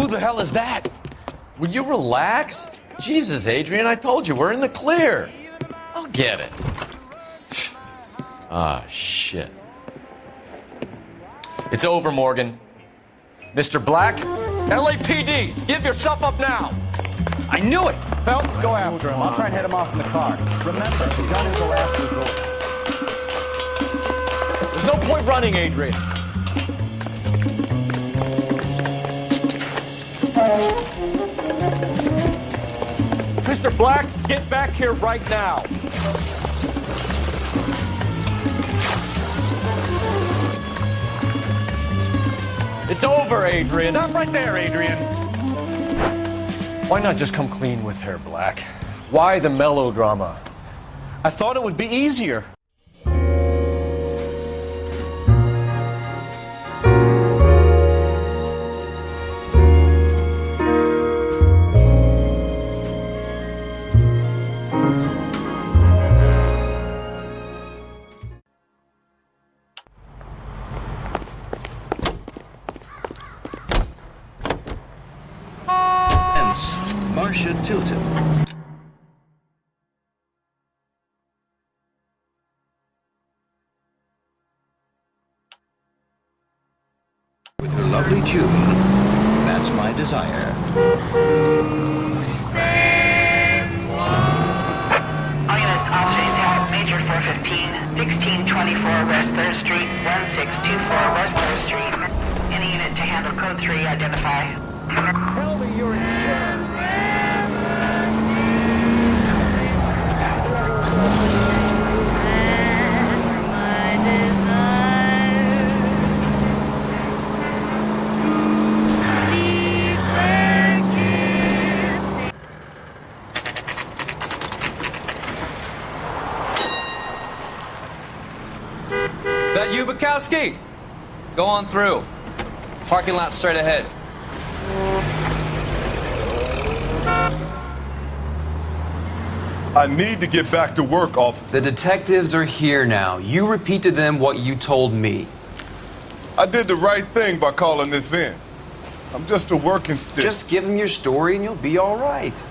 Who the hell is that? Will you relax? Jesus, Adrian, I told you, we're in the clear. I'll get it. Ah, shit. It's over, Morgan. Mr. Black, LAPD, give yourself up now. I knew it! Phelps, go after him. I'll try and head him off in the car. Remember, the gun is the last resort. There's no point running, Adrian. Mr. Black, get back here right now. It's over, Adrian. Stop right there, Adrian. Why not just come clean with her, Black? Why the melodrama? I thought it would be easier. With her lovely tune, that's my desire. All units, officers have Major 415, 1624 West 3rd Street, 1624 West 3rd Street. Any unit to handle code 3, identify. Tell me you're insured. That you, Bukowski? Go on through. Parking lot straight ahead. I need to get back to work, officer. The detectives are here now. You repeat to them what you told me. I did the right thing by calling this in. I'm just a working stick. Just give them your story and you'll be all right.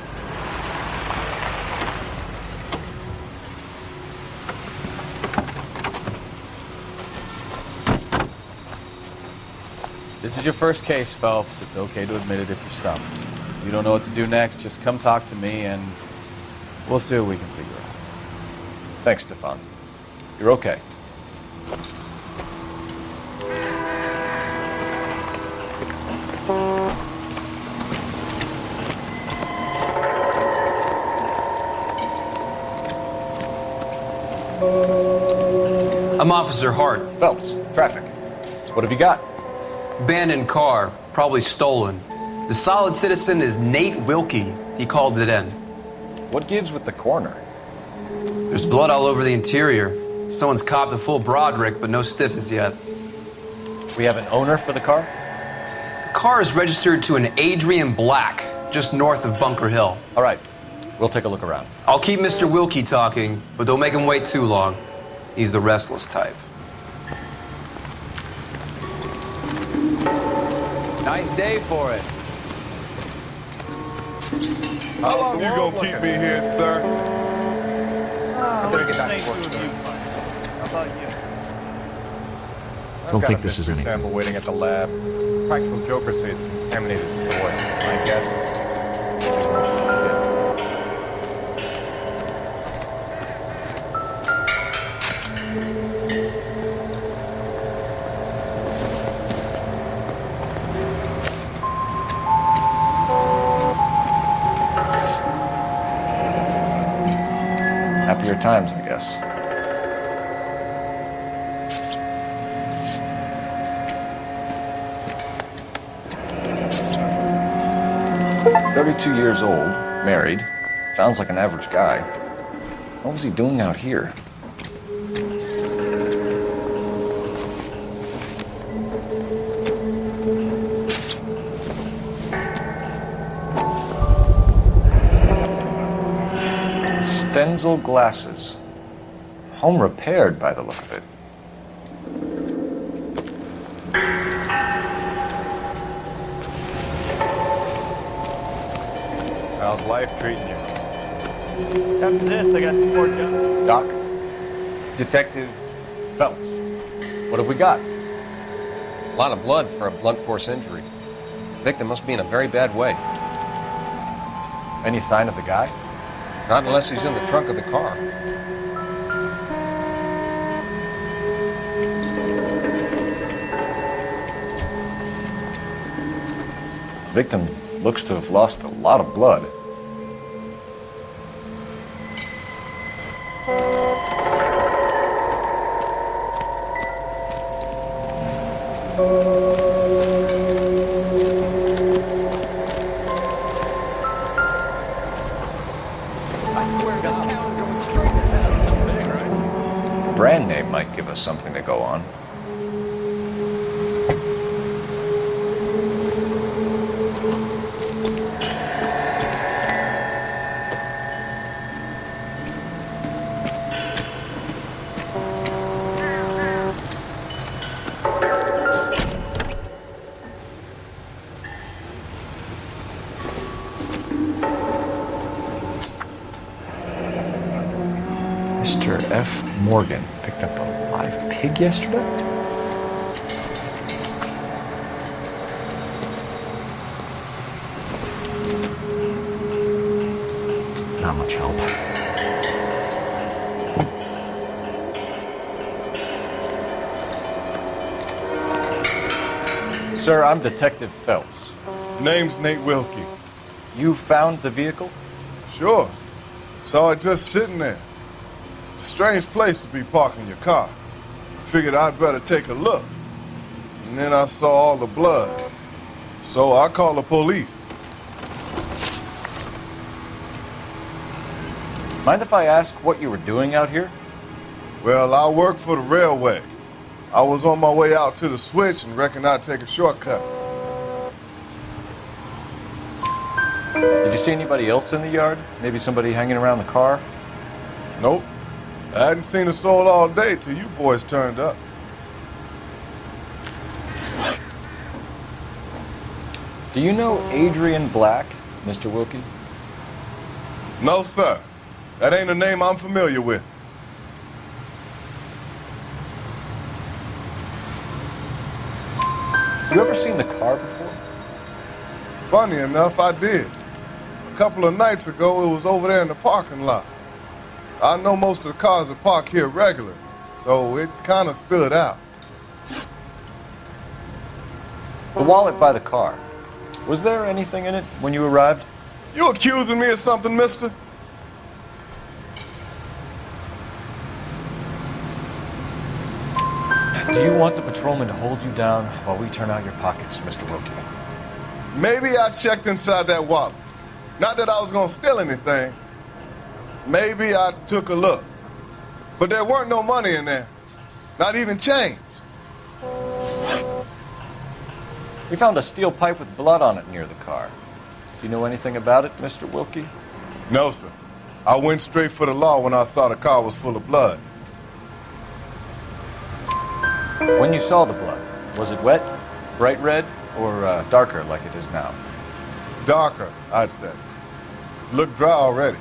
This is your first case, Phelps. It's okay to admit it if you're stumped. If you don't know what to do next, just come talk to me and we'll see what we can figure out. Thanks, Stefan. You're okay. I'm Officer Hart. Phelps, traffic. What have you got? Abandoned car, probably stolen. The solid citizen is Nate Wilkie. He called it in. What gives with the coroner? There's blood all over the interior. Someone's copped a full Broderick, but no stiff as yet. We have an owner for the car? The car is registered to an Adrian Black, just north of Bunker Hill. All right, we'll take a look around. I'll keep Mr. Wilkie talking, but don't make him wait too long. He's the restless type. Nice day for it. How long you gonna keep me here, sir? I better get back to work. How about you? Don't think this is anything. Sample waiting at the lab. Practical jokers say it's contaminated soil. My guess. Happier times, I guess. "32 years old, married. Sounds like an average guy. What was he doing out here?" Stenzel glasses. Home repaired by the look of it. How's life treating you? After this, I got 2 more jobs. Doc? Detective Phelps. What have we got? A lot of blood for a blunt force injury. The victim must be in a very bad way. Any sign of the guy? Not unless he's in the trunk of the car. Victim looks to have lost a lot of blood. Brand name might give us something to go on. Mr. F. Morgan picked up a live pig yesterday? Not much help. Sir, I'm Detective Phelps. Name's Nate Wilkie. You found the vehicle? Sure. Saw it just sitting there. Strange place to be parking your car. Figured I'd better take a look. And then I saw all the blood. So I called the police. Mind if I ask what you were doing out here? Well, I work for the railway. I was on my way out to the switch and reckoned I'd take a shortcut. Did you see anybody else in the yard? Maybe somebody hanging around the car? Nope. I hadn't seen a soul all day till you boys turned up. Do you know Adrian Black, Mr. Wilkie? No, sir. That ain't a name I'm familiar with. You ever seen the car before? Funny enough, I did. A couple of nights ago, it was over there in the parking lot. I know most of the cars are parked here regular, so it kind of stood out. The wallet by the car. Was there anything in it when you arrived? You accusing me of something, mister? Do you want the patrolman to hold you down while we turn out your pockets, Mr. Wilkie? Maybe I checked inside that wallet. Not that I was gonna steal anything. Maybe I took a look. But there weren't no money in there. Not even change. We found a steel pipe with blood on it near the car. Do you know anything about it, Mr. Wilkie? No, sir. I went straight for the law when I saw the car was full of blood. When you saw the blood, was it wet, bright red, or darker like it is now? Darker, I'd say. Looked dry already.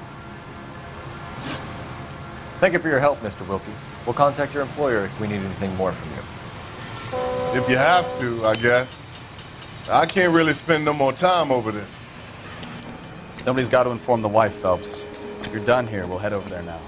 Thank you for your help, Mr. Wilkie. We'll contact your employer if we need anything more from you. If you have to, I guess. I can't really spend no more time over this. Somebody's got to inform the wife, Phelps. If you're done here, we'll head over there now.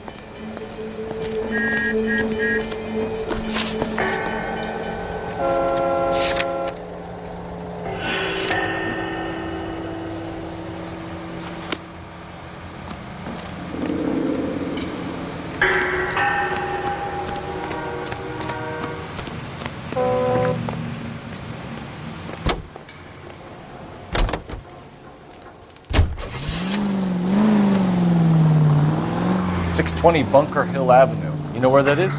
Bunker Hill Avenue. You know where that is?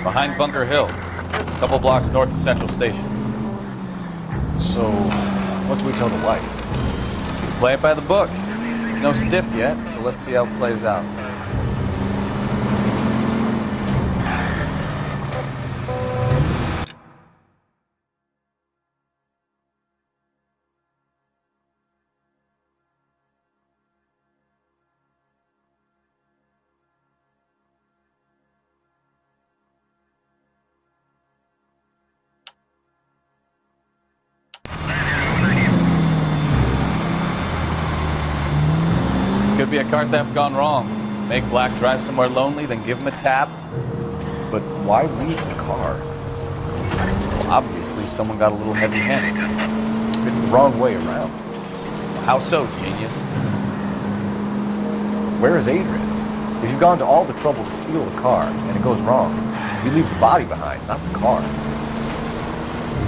Behind Bunker Hill, a couple blocks north of Central Station. So, what do we tell the wife? Play it by the book. There's no stiff yet, so let's see how it plays out. Could be a car theft gone wrong. Make Black drive somewhere lonely, then give him a tap. But why leave the car? Well, obviously, someone got a little heavy-handed. It's the wrong way around. How so, genius? Where is Adrian? If you've gone to all the trouble to steal the car and it goes wrong, you leave the body behind, not the car.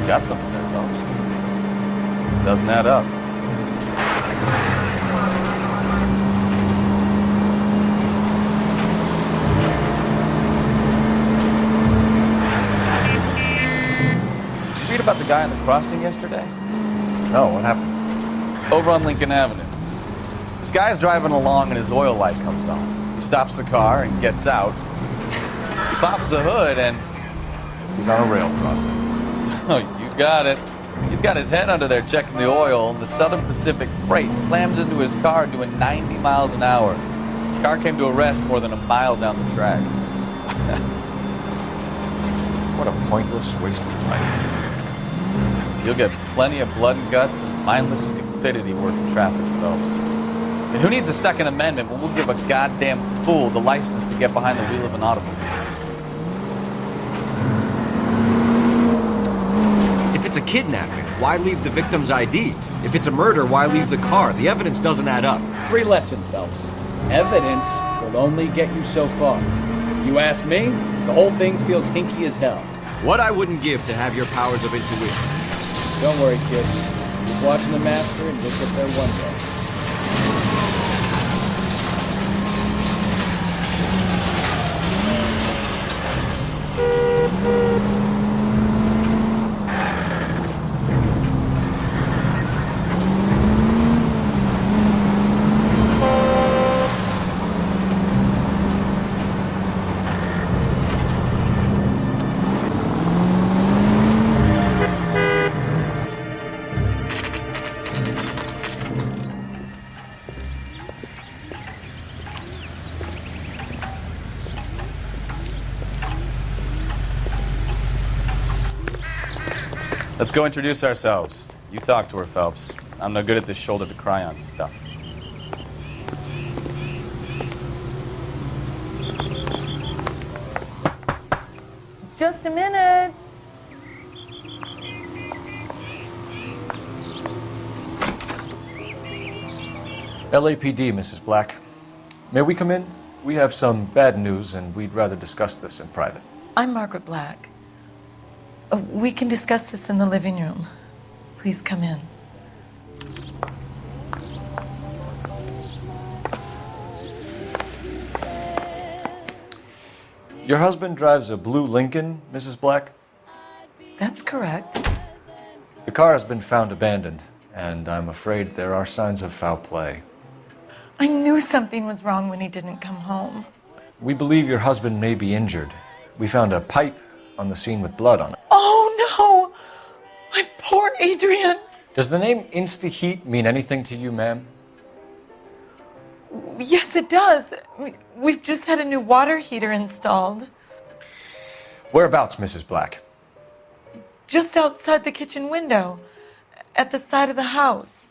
You got something there, Phelps. Doesn't add up. Read about the guy on the crossing yesterday? No, what happened? Over on Lincoln Avenue. This guy's driving along and his oil light comes on. He stops the car and gets out. He pops the hood and He's on a rail crossing. oh, you got it. He's got his head under there checking the oil, and the Southern Pacific Freight slams into his car doing 90 miles an hour. The car came to a rest more than a mile down the track. What a pointless waste of life. You'll get plenty of blood and guts and mindless stupidity working traffic, Phelps. And who needs a Second Amendment when we'll give a goddamn fool the license to get behind the wheel of an automobile? If it's a kidnapping, why leave the victim's ID? If it's a murder, why leave the car? The evidence doesn't add up. Free lesson, Phelps. Evidence will only get you so far. You ask me, the whole thing feels hinky as hell. What I wouldn't give to have your powers of intuition. Don't worry, kid. Keep watching the master and you'll get there one day. Let's go introduce ourselves. You talk to her, Phelps. I'm no good at this shoulder to cry on stuff. Just a minute. LAPD, Mrs. Black. May we come in? We have some bad news and we'd rather discuss this in private. I'm Margaret Black. We can discuss this in the living room. Please come in. Your husband drives a blue Lincoln, Mrs. Black? That's correct. The car has been found abandoned, and I'm afraid there are signs of foul play. I knew something was wrong when he didn't come home. We believe your husband may be injured. We found a pipe on the scene with blood on it. Oh no! My poor Adrian! Does the name Insta-Heat mean anything to you, ma'am? Yes, it does. We've just had a new water heater installed. Whereabouts, Mrs. Black? Just outside the kitchen window, at the side of the house.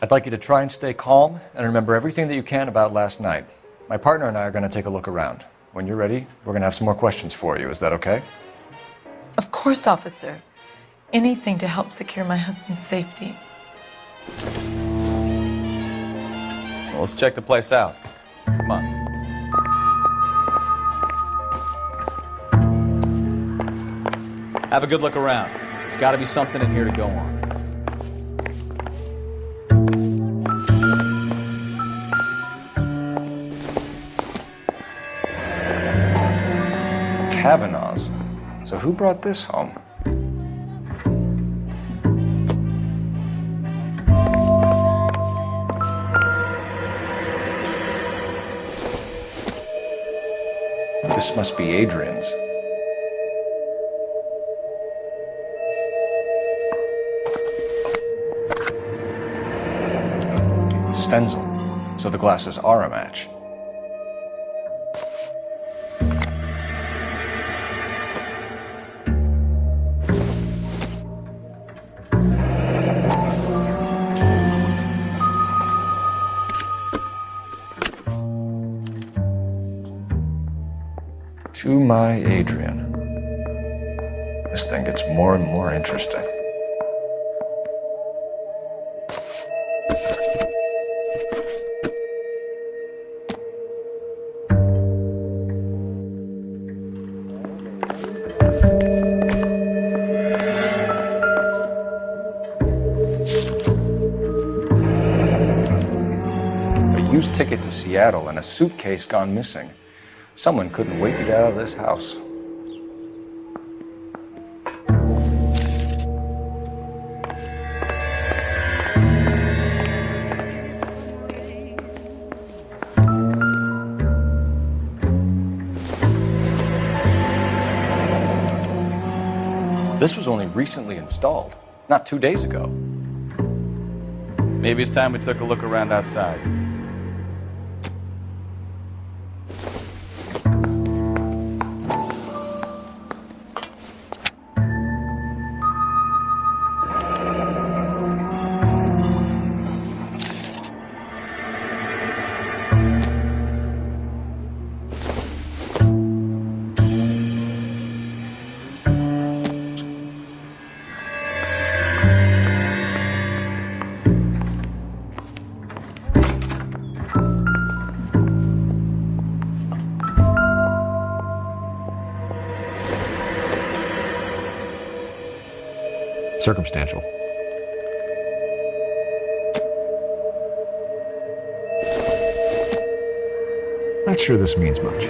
I'd like you to try and stay calm and remember everything that you can about last night. My partner and I are going to take a look around. When you're ready, we're going to have some more questions for you. Is that okay? Of course, officer. Anything to help secure my husband's safety. Well, let's check the place out. Come on. Have a good look around. There's got to be something in here to go on. Kavanaugh's. So who brought this home? This must be Adrian's. Stencil. So the glasses are a match. my, Adrian. This thing gets more and more interesting. A used ticket to Seattle and a suitcase gone missing. Someone couldn't wait to get out of this house. This was only recently installed, not 2 days ago. Maybe it's time we took a look around outside. Circumstantial. Not sure this means much.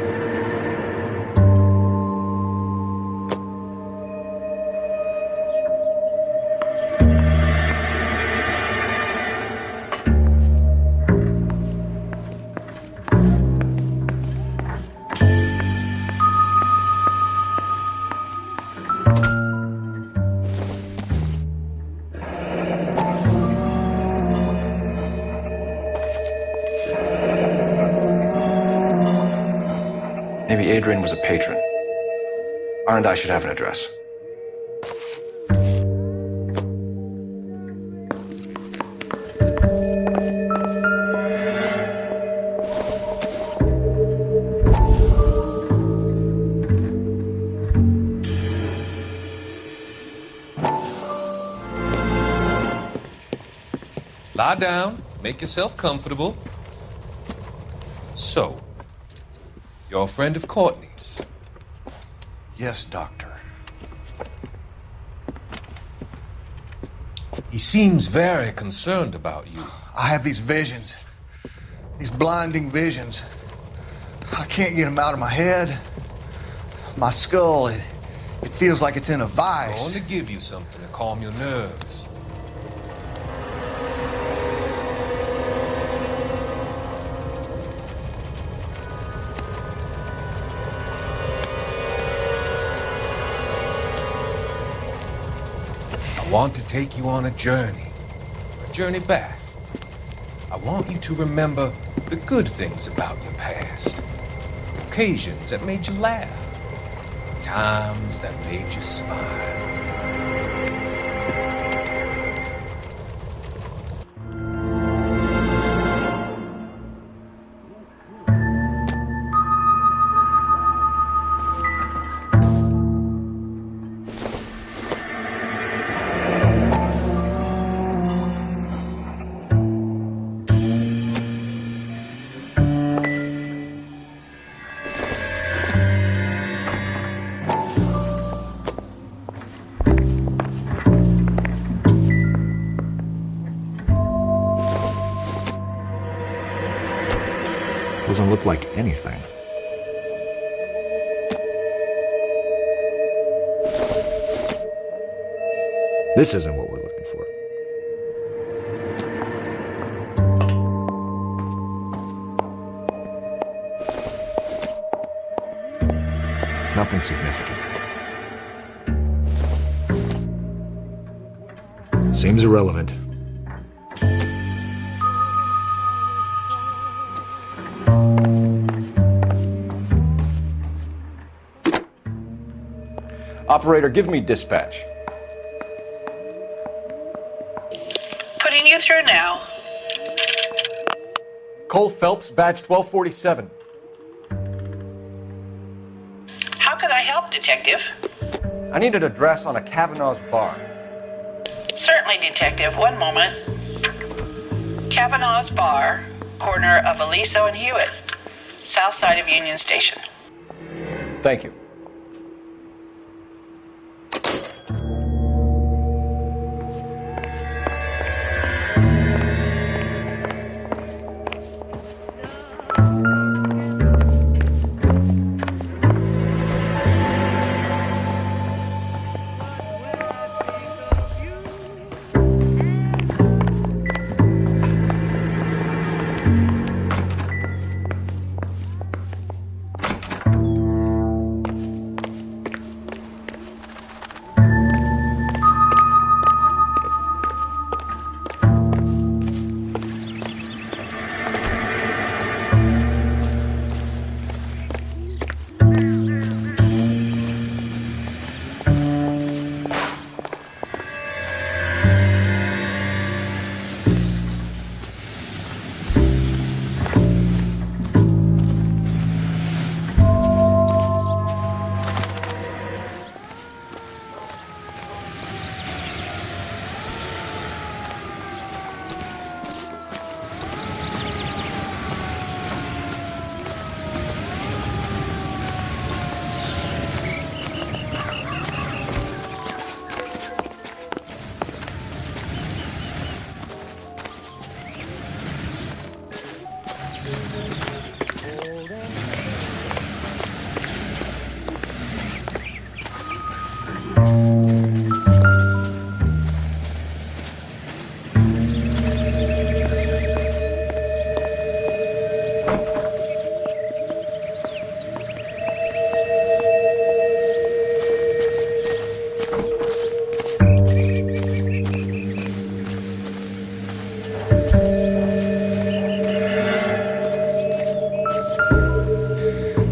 Maybe Adrian was a patron. R&I should have an address. Lie down, make yourself comfortable. So, you're a friend of Courtney's? Yes, Doctor. He seems very concerned about you. I have these visions. These blinding visions. I can't get them out of my head. My skull, it feels like it's in a I'm vice. going to give you something to calm your nerves. I want to take you on a journey back. I want you to remember the good things about your past, occasions that made you laugh, times that made you smile. Doesn't look like anything. This isn't what we're looking for. Nothing significant. Seems irrelevant. Operator, give me dispatch. Putting you through now. Cole Phelps, badge 1247. How detective. I need an address on a Kavanaugh's bar. Certainly, detective. One moment. Kavanaugh's Bar, corner of Aliso and Hewitt, south side of Union Station. Thank you.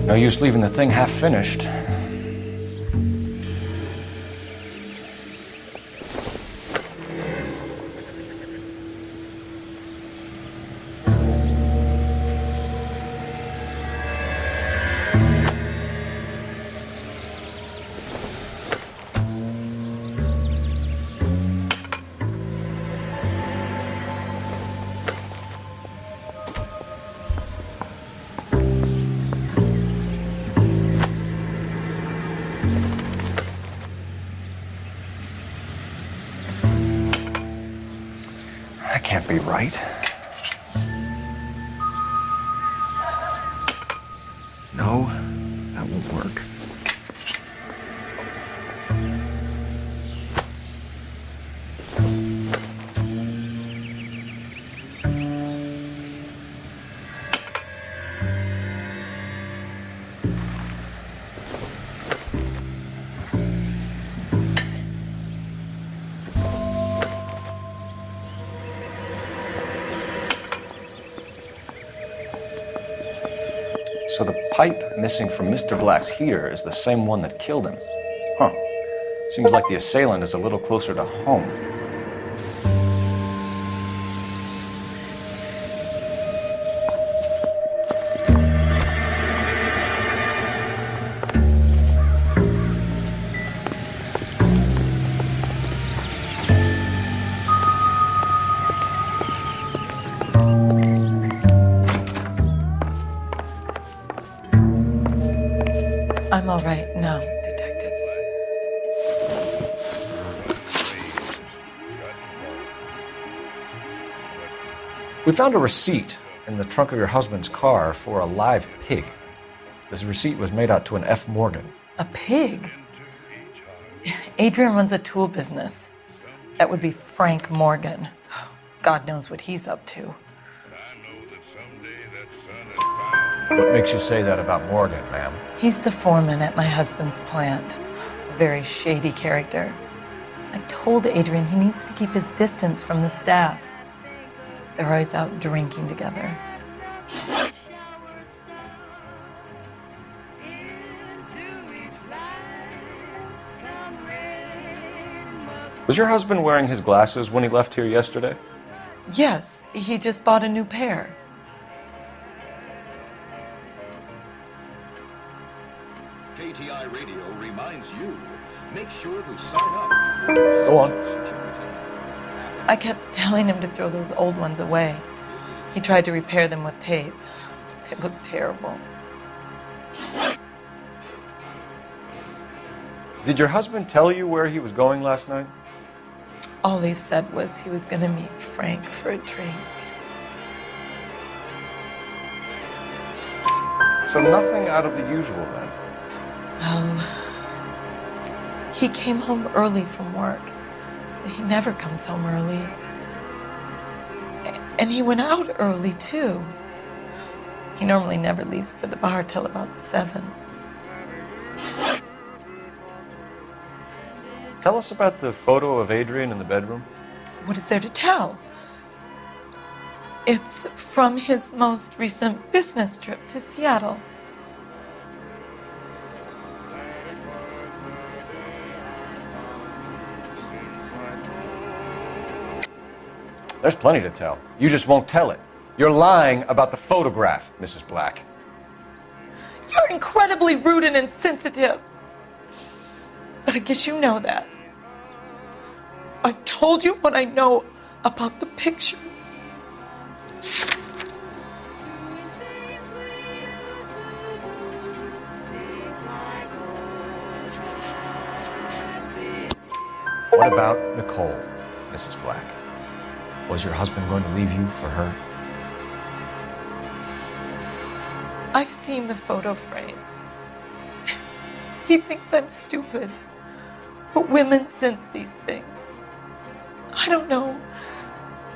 No use leaving the thing half finished. That can't be right. No, that won't work. So the pipe missing from Mr. Black's heater is the same one that killed him. Huh. Seems like the assailant is a little closer to home. I'm all right now, detectives. We found a receipt in the trunk of your husband's car for a live pig. This receipt was made out to an F. Morgan. A pig? Adrian runs a tool business. That would be Frank Morgan. God knows what he's up to. What makes you say that about Morgan, ma'am? He's the foreman at my husband's plant. A very shady character. I told Adrian he needs to keep his distance from the staff. They're always out drinking together. Was your husband wearing his glasses when he left here yesterday? Yes, he just bought a new pair. KTI Radio reminds you, make sure to sign up. Go on. I kept telling him to throw those old ones away. He tried to repair them with tape. They looked terrible. Did your husband tell you where he was going last night? All he said was he was going to meet Frank for a drink. So nothing out of the usual then? Well, he came home early from work. He never comes home early. And he went out early, too. He normally never leaves for the bar till about 7. Tell us about the photo of Adrian in the bedroom. What is there to tell? It's from his most recent business trip to Seattle. There's plenty to tell. You just won't tell it. You're lying about the photograph, Mrs. Black. You're incredibly rude and insensitive. But I guess you know that. I've told you what I know about the picture. What about Nicole, Mrs. Black? Was your husband going to leave you for her? I've seen the photo frame. He thinks I'm stupid. But women sense these things. I don't know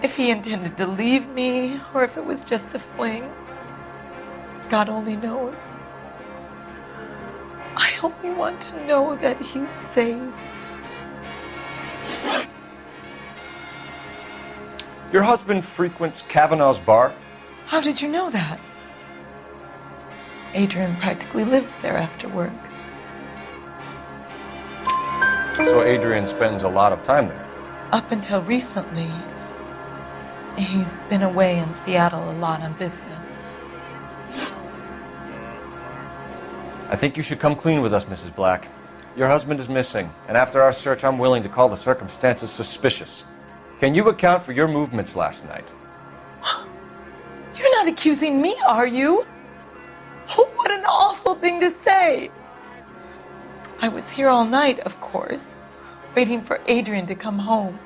if he intended to leave me or if it was just a fling. God only knows. I only want to know that he's safe. Your husband frequents Kavanaugh's bar? How did you know that? Adrian practically lives there after work. So Adrian spends a lot of time there? Up until recently, he's been away in Seattle a lot on business. I think you should come clean with us, Mrs. Black. Your husband is missing, and after our search, I'm willing to call the circumstances suspicious. Can you account for your movements last night? You're not accusing me, are you? Oh, what an awful thing to say. I was here all night, of course, waiting for Adrian to come home.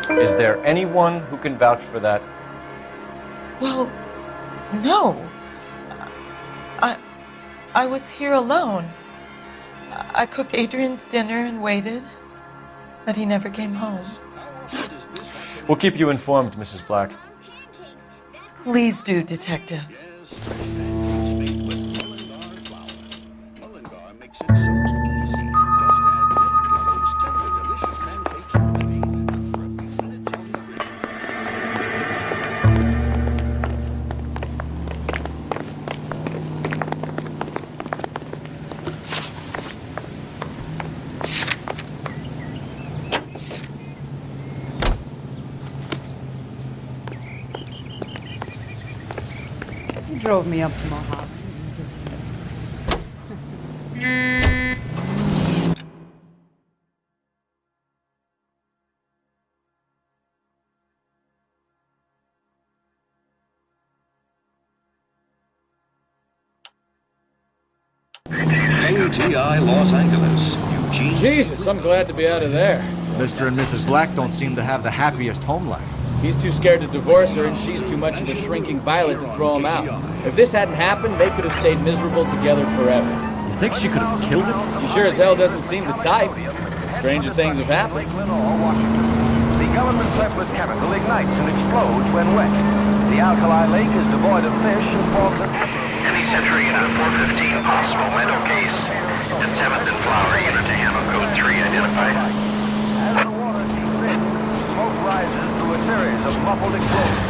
Is there anyone who can vouch for that? Well, no. I was here alone. I cooked Adrian's dinner and waited, but he never came home. We'll keep you informed, Mrs. Black. Please do, Detective. Drove me up to Mojave. KTI Los Angeles. Jesus, I'm glad to be out of there. Mr. and Mrs. Black don't seem to have the happiest home life. He's too scared to divorce her, and she's too much of a shrinking violet to throw him out. If this hadn't happened, they could have stayed miserable together forever. You think she could have killed him? She sure as hell doesn't seem the type. Stranger things have happened. The government surplus chemical ignites and explodes when wet. The alkali lake is devoid of fish and forms an Any century unit 415 possible meadow case and 7th and flower unit to handle code 3 identified. As the water seeps in, smoke rises through a series of muffled explosions.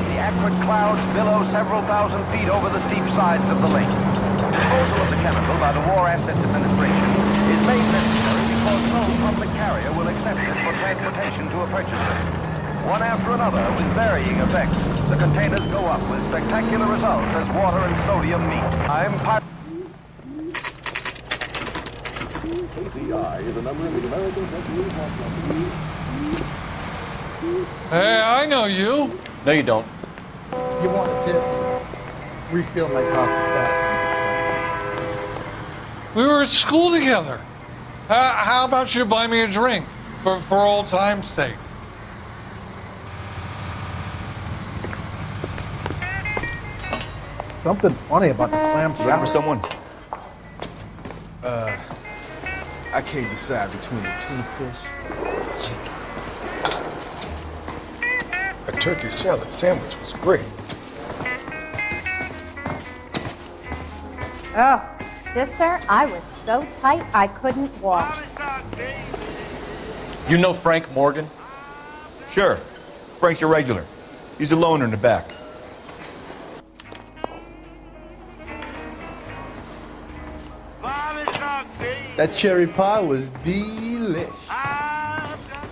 The acrid clouds billow several thousand feet over the steep sides of the lake. Disposal of the chemical by the War Assets Administration is made necessary because no public carrier will accept it for transportation to a purchaser. one after another with varying effects. The containers go up with spectacular results as water and sodium meet. KPI is a number in the American Century. Hey, I know you. No, you don't. You want a tip? Refill my coffee fast. We were at school together. How about you buy me a drink for old time's sake? Something funny about the clam Looking for someone? I can't decide between a tuna fish and chicken. A turkey salad sandwich was great. Oh, sister, I was so tight I couldn't walk. You know Frank Morgan? Sure. Frank's your regular. He's a loner in the back. That cherry pie was delish.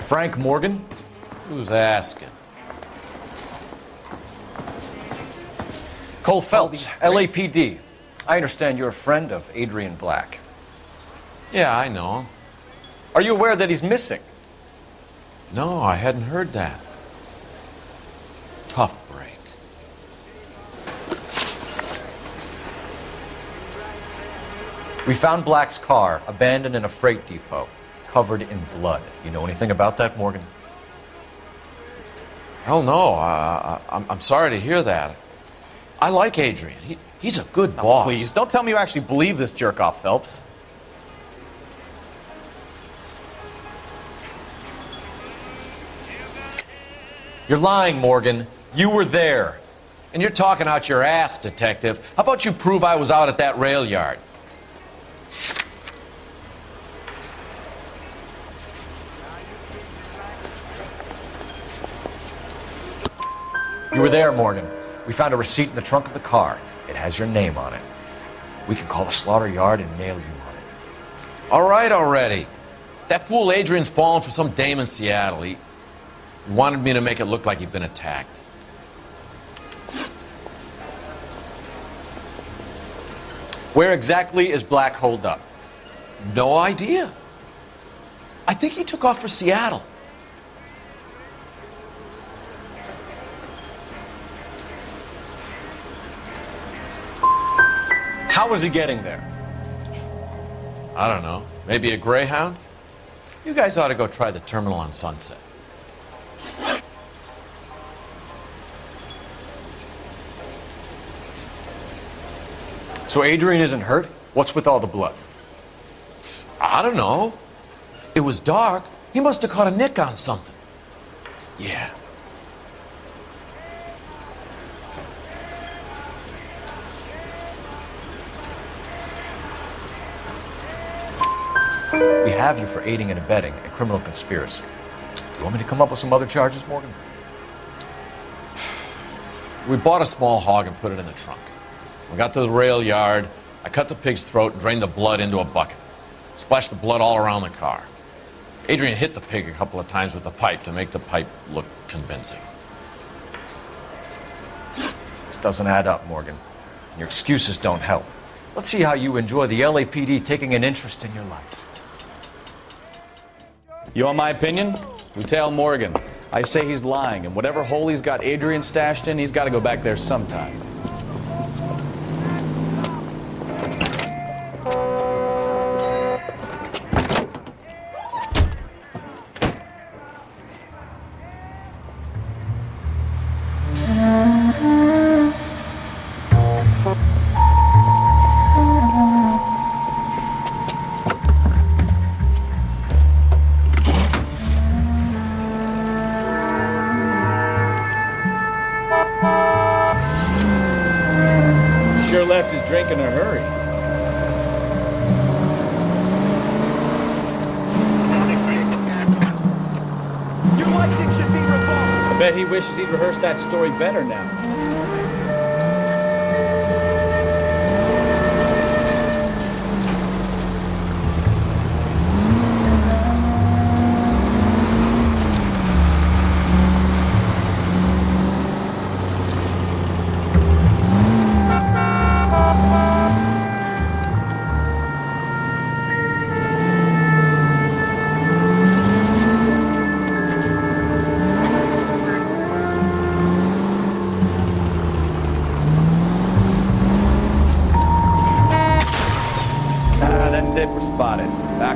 Frank Morgan? Who's asking? Cole Phelps, LAPD. I understand you're a friend of Adrian Black. Yeah, I know him. Are you aware that he's missing? No, I hadn't heard that. Tough break. We found Black's car abandoned in a freight depot, covered in blood. You know anything about that, Morgan? Hell no. I'm sorry to hear that. I like Adrian. He's a good boss. Please, don't tell me you actually believe this jerk-off, Phelps. You're lying, Morgan. You were there. And you're talking out your ass, detective. How about you prove I was out at that rail yard? You were there, Morgan. We found a receipt in the trunk of the car. It has your name on it. We can call the slaughter yard and nail you on it. All right already. That fool Adrian's fallen for some dame in Seattle. He wanted me to make it look like he'd been attacked. Where exactly is Black holed up? No idea. I think he took off for Seattle. How was he getting there? I don't know. Maybe a Greyhound? You guys ought to go try the terminal on Sunset. So Adrian isn't hurt? What's with all the blood? I don't know. It was dark. He must have caught a nick on something. Yeah. We have you for aiding and abetting a criminal conspiracy. Do you want me to come up with some other charges, Morgan? We bought a small hog and put it in the trunk. We got to the rail yard. I cut the pig's throat and drained the blood into a bucket. Splashed the blood all around the car. Adrian hit the pig a couple of times with the pipe to make the pipe look convincing. This doesn't add up, Morgan. Your excuses don't help. Let's see how you enjoy the LAPD taking an interest in your life. You want my opinion? We tail Morgan. I say he's lying, and whatever hole he's got Adrian stashed in, he's got to go back there sometime. Sure left his drink in a hurry. Your light stick should be revoked. I bet he wishes he'd rehearsed that story better now.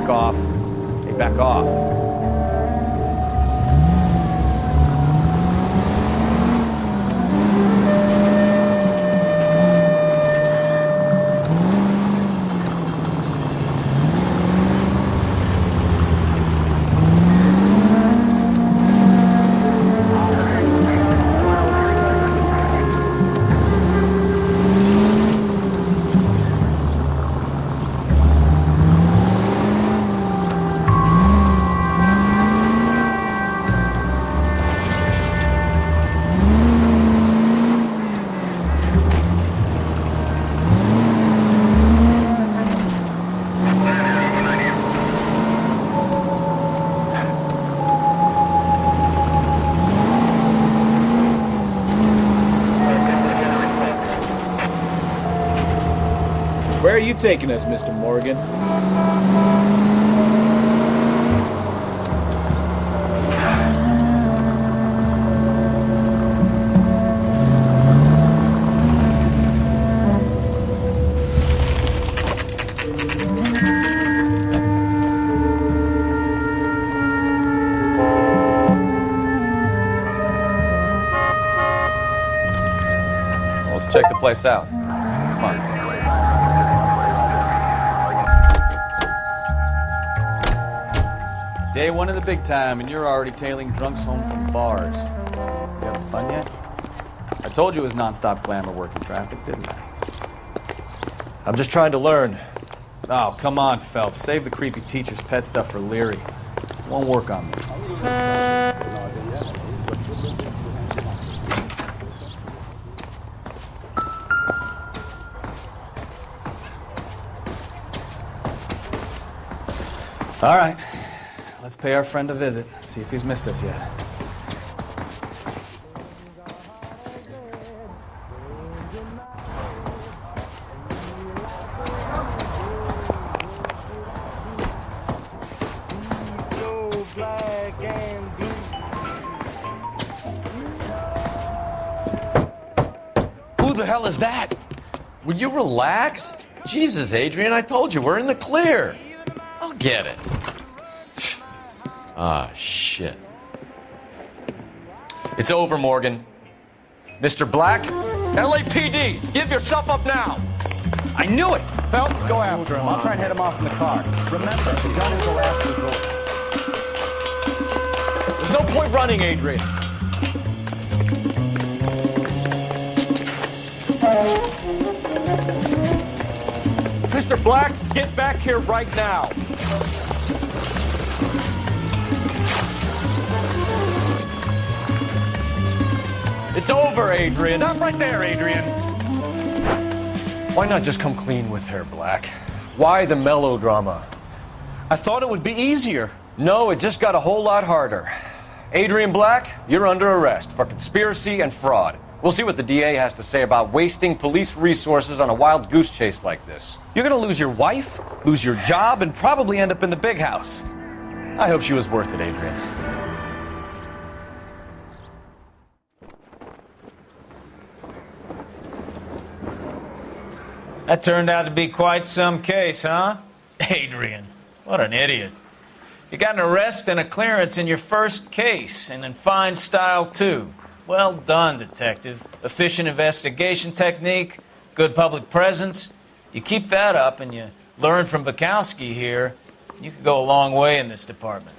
back off. Hey, back off. Where are you taking us, Mr. Morgan? Let's check the place out. Come on. Day one of the big time, and you're already tailing drunks home from bars. You having fun yet? I told you it was non-stop glamour working traffic, didn't I? I'm just trying to learn. Oh, come on, Phelps. Save the creepy teacher's pet stuff for Leary. It won't work on me. All right. Let's pay our friend a visit, see if he's missed us yet. Who the hell is that? Will you relax? Jesus, Adrian, I told you, we're in the clear. I'll get it. Ah, shit. It's over, Morgan. Mr. Black, LAPD, give yourself up now. I knew it! Phelps, go after him. I'll try and head him off in the car. Remember, the gun is the last resort. There's no point running, Adrian. Mr. Black, get back here right now. It's over, Adrian. Stop right there, Adrian. Why not just come clean with her, Black? Why the melodrama? I thought it would be easier. No, it just got a whole lot harder. Adrian Black, you're under arrest for conspiracy and fraud. We'll see what the DA has to say about wasting police resources on a wild goose chase like this. You're gonna lose your wife, lose your job, and probably end up in the big house. I hope she was worth it, Adrian. That turned out to be quite some case, huh? Adrian, what an idiot. You got an arrest and a clearance in your first case, and in fine style, too. Well done, detective. Efficient investigation technique, good public presence. You keep that up and you learn from Bukowski here, you could go a long way in this department.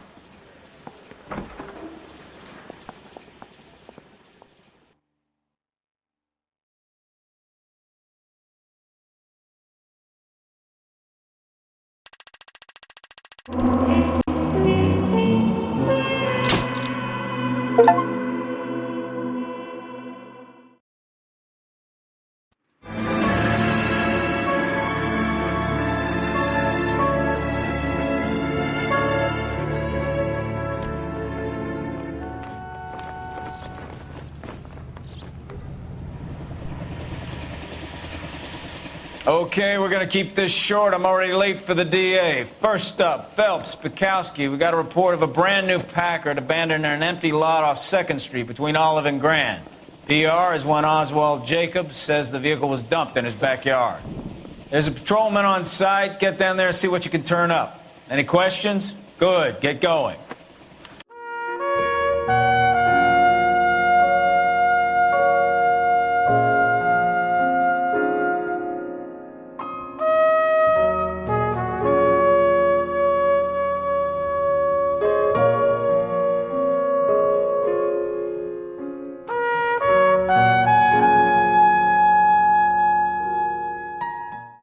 Okay, we're gonna keep this short. I'm already late for the DA. First up, Phelps, Bukowski. We got a report of a brand new Packard abandoned in an empty lot off 2nd Street between Olive and Grand. PR is one Oswald Jacobs says the vehicle was dumped in his backyard. There's a patrolman on site. Get down there and see what you can turn up. Any questions? Good, get going.